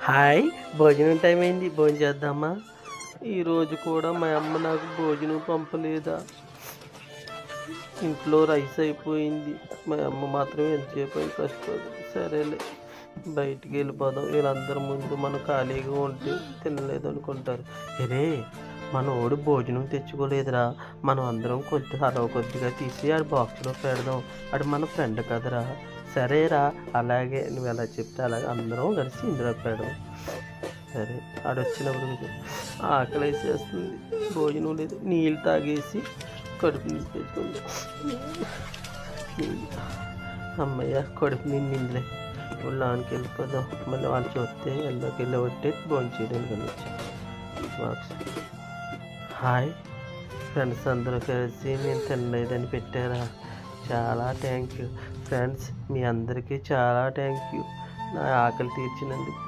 Hi! భోజనం time అయింది. భోంచేద్దామా? ఈరోజు కూడా మా అమ్మ నాకు భోజనం పంపలేదా? ఇంట్లో రైస్ అయిపోయింది. మా అమ్మ మాత్రం ఎంతసేపు అని కష్టపడి సరేలే బయటికి వెళ్ళిపోదాం. వీళ్ళందరి ముందు మనం ఖాళీగా ఉంటే తినలేదు అనుకుంటారు. అరే! మనోడు భోజనం తెచ్చుకోలేదురా! మనం అందరం కొద్దిగా తీసి ఆడి బాక్స్‌లో పెడదాం. ఆడు మన ఫ్రెండ్ కదరా! సరేరా అలాగే నువ్వు ఎలా చెప్తే అలాగే అందరం కలిసి ఇందులో పెడదాం. సరే ఆడొచ్చినప్పుడు ఆకలేసేస్తుంది. భోజనం లేదు. నీళ్ళు తాగేసి కడుపు నింపేసుకుంది. అమ్మయ్య కడుపు నిండిందిలే. ఇప్పుడు లోనికి వెళ్ళిపోదాం. మళ్ళీ వాళ్ళు చూస్తే ఎందాక వెళ్ళబట్టే భోంచేయడానికి వెళ్ళొచ్చు. బాక్స్ హాయ్ ఫ్రెండ్స్ అందరూ కలిసి నేను తినలేదని పెట్టారా? చాలా థ్యాంక్ యూ ఫ్రెండ్స్. మీ అందరికీ చాలా థ్యాంక్ యూ నా ఆకలి తీర్చినందుకు.